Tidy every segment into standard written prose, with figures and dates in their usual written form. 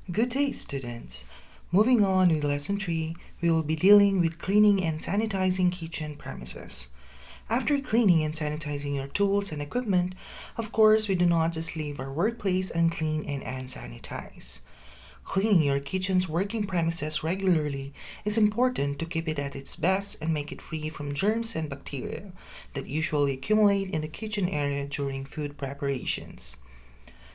Good day, students. Moving on with Lesson 3, we will be dealing with cleaning and sanitizing kitchen premises. After cleaning and sanitizing your tools and equipment, of course, we do not just leave our workplace unclean and unsanitized. Cleaning your kitchen's working premises regularly is important to keep it at its best and make it free from germs and bacteria that usually accumulate in the kitchen area during food preparations.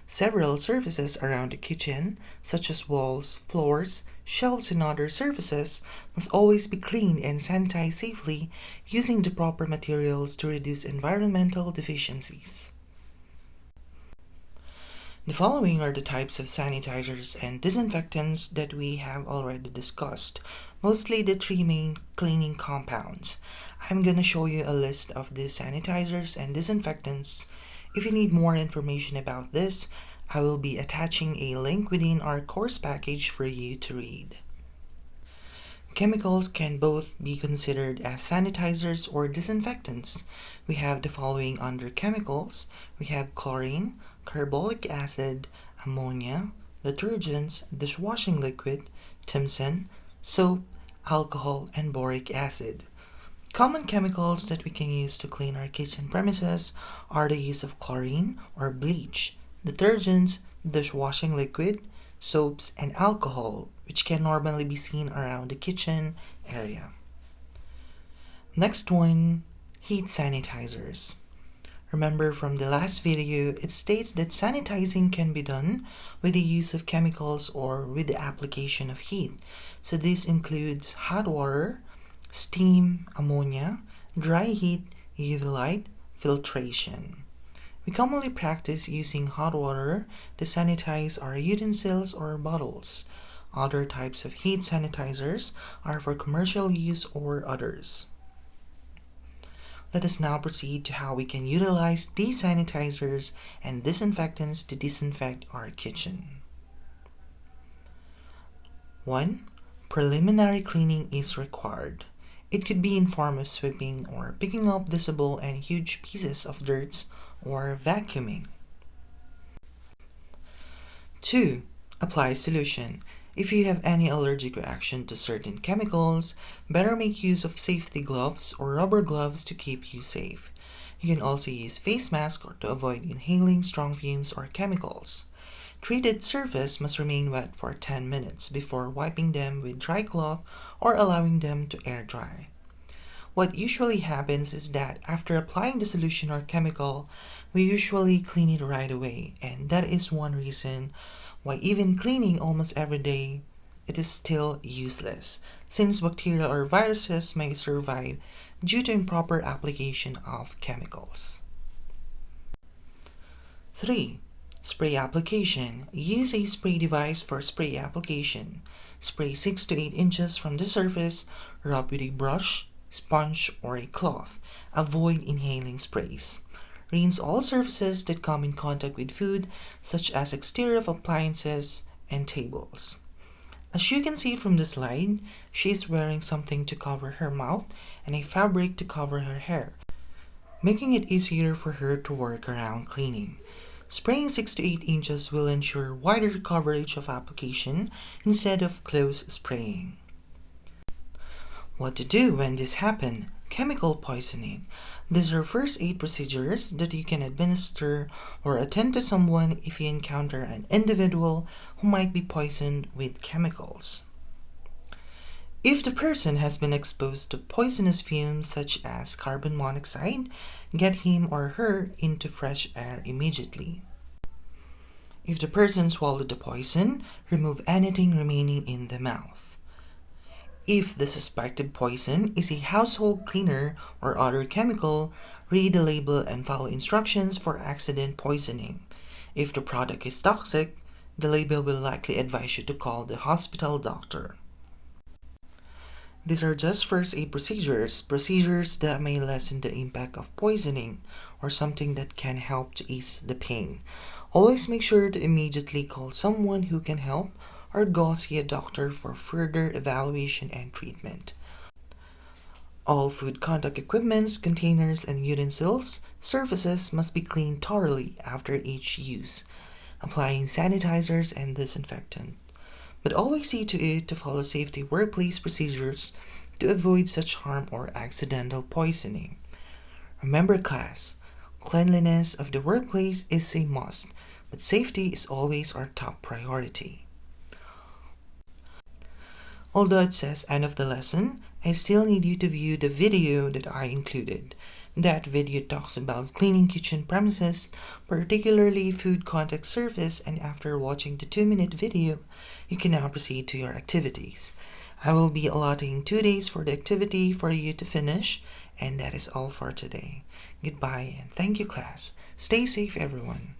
Several surfaces around the kitchen, such as walls, floors, shelves, and other surfaces, must always be cleaned and sanitized safely using the proper materials to reduce environmental deficiencies. The following are the types of sanitizers and disinfectants that we have already discussed, mostly the three main cleaning compounds. I'm gonna show you a list of the sanitizers and disinfectants. If you need more information about this, I will be attaching a link within our course package for you to read. Chemicals can both be considered as sanitizers or disinfectants. We have the following under chemicals. We have chlorine, carbolic acid, ammonia, detergents, dishwashing liquid, Timson, soap, alcohol, and boric acid. Common chemicals that we can use to clean our kitchen premises are the use of chlorine or bleach, detergents, dishwashing liquid, soaps, and alcohol, which can normally be seen around the kitchen area. Next one, heat sanitizers. Remember from the last video, it states that sanitizing can be done with the use of chemicals or with the application of heat. So this includes hot water, steam, ammonia, dry heat, UV light, filtration. We commonly practice using hot water to sanitize our utensils or bottles. Other types of heat sanitizers are for commercial use or others. Let us now proceed to how we can utilize these sanitizers and disinfectants to disinfect our kitchen. 1. Preliminary cleaning is required. It could be in form of sweeping or picking up visible and huge pieces of dirt or vacuuming. 2. Apply solution. If you have any allergic reaction to certain chemicals, better make use of safety gloves or rubber gloves to keep you safe. You can also use face masks to avoid inhaling strong fumes or chemicals. Treated surface must remain wet for 10 minutes before wiping them with dry cloth or allowing them to air dry. What usually happens is that after applying the solution or chemical, we usually clean it right away, and that is one reason why even cleaning almost every day, it is still useless, since bacteria or viruses may survive due to improper application of chemicals. 3. Spray application. Use a spray device for spray application. Spray 6 to 8 inches from the surface, rub with a brush, sponge, or a cloth. Avoid inhaling sprays. Rinse all surfaces that come in contact with food, such as exterior of appliances and tables. As you can see from the slide, she is wearing something to cover her mouth and a fabric to cover her hair, making it easier for her to work around cleaning. Spraying 6 to 8 inches will ensure wider coverage of application instead of close spraying. What to do when this happens? Chemical poisoning. These are first aid procedures that you can administer or attend to someone if you encounter an individual who might be poisoned with chemicals. If the person has been exposed to poisonous fumes such as carbon monoxide, get him or her into fresh air immediately. If the person swallowed the poison, remove anything remaining in the mouth. If the suspected poison is a household cleaner or other chemical, read the label and follow instructions for accident poisoning. If the product is toxic, the label will likely advise you to call the hospital doctor. These are just first aid procedures that may lessen the impact of poisoning or something that can help to ease the pain. Always make sure to immediately call someone who can help or go see a doctor for further evaluation and treatment. All food contact equipments, containers, and utensils surfaces must be cleaned thoroughly after each use. Applying sanitizers and disinfectant. But always see to it to follow safety workplace procedures to avoid such harm or accidental poisoning. Remember, class, cleanliness of the workplace is a must, but safety is always our top priority. Although it says end of the lesson, I still need you to view the video that I included. That video talks about cleaning kitchen premises, particularly food contact surface, and after watching the 2-minute video, you can now proceed to your activities. I will be allotting 2 days for the activity for you to finish, and that is all for today. Goodbye and thank you, class. Stay safe, everyone.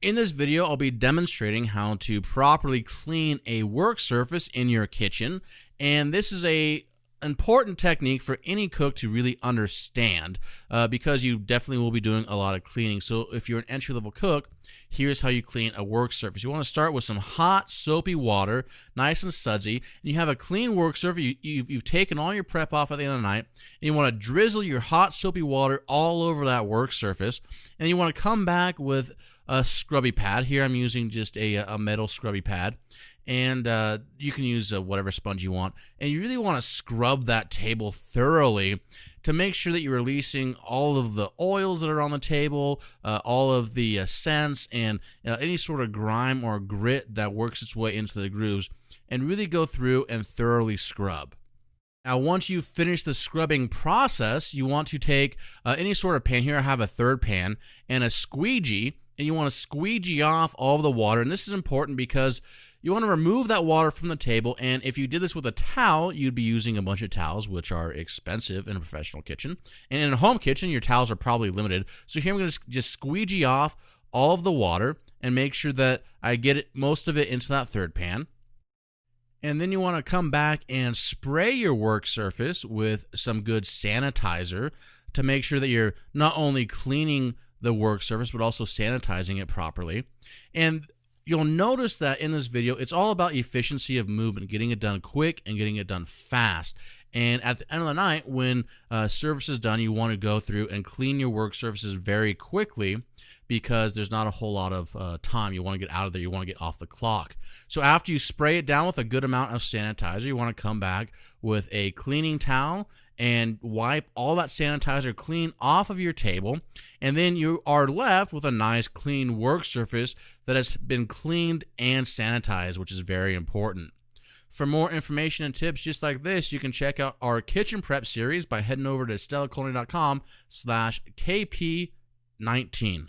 In this video, I'll be demonstrating how to properly clean a work surface in your kitchen, and this is an important technique for any cook to really understand because you definitely will be doing a lot of cleaning. So if you're an entry-level cook, here's how you clean a work surface. You want to start with some hot, soapy water, nice and sudsy, and you have a clean work surface. You've taken all your prep off at the end of the night, and you want to drizzle your hot, soapy water all over that work surface, and you want to come back with a scrubby pad. Here I'm using just a metal scrubby pad, and you can use whatever sponge you want, and you really want to scrub that table thoroughly to make sure that you're releasing all of the oils that are on the table, all of the scents, and any sort of grime or grit that works its way into the grooves, and really go through and thoroughly scrub. Now, once you finish the scrubbing process, you want to take any sort of pan. Here I have a third pan and a squeegee, and you want to squeegee off all of the water. And this is important because you want to remove that water from the table. And if you did this with a towel, you'd be using a bunch of towels, which are expensive in a professional kitchen. And in a home kitchen, your towels are probably limited. So here I'm going to just squeegee off all of the water and make sure that I get most of it into that third pan. And then you want to come back and spray your work surface with some good sanitizer to make sure that you're not only cleaning the work surface, but also sanitizing it properly. And you'll notice that in this video, it's all about efficiency of movement, getting it done quick and getting it done fast. And at the end of the night, when service is done, you want to go through and clean your work surfaces very quickly because there's not a whole lot of time. You want to get out of there. You want to get off the clock. So after you spray it down with a good amount of sanitizer, you want to come back with a cleaning towel and wipe all that sanitizer clean off of your table. And then you are left with a nice clean work surface that has been cleaned and sanitized, which is very important. For more information and tips just like this, you can check out our kitchen prep series by heading over to stellaculinary.com/KP19.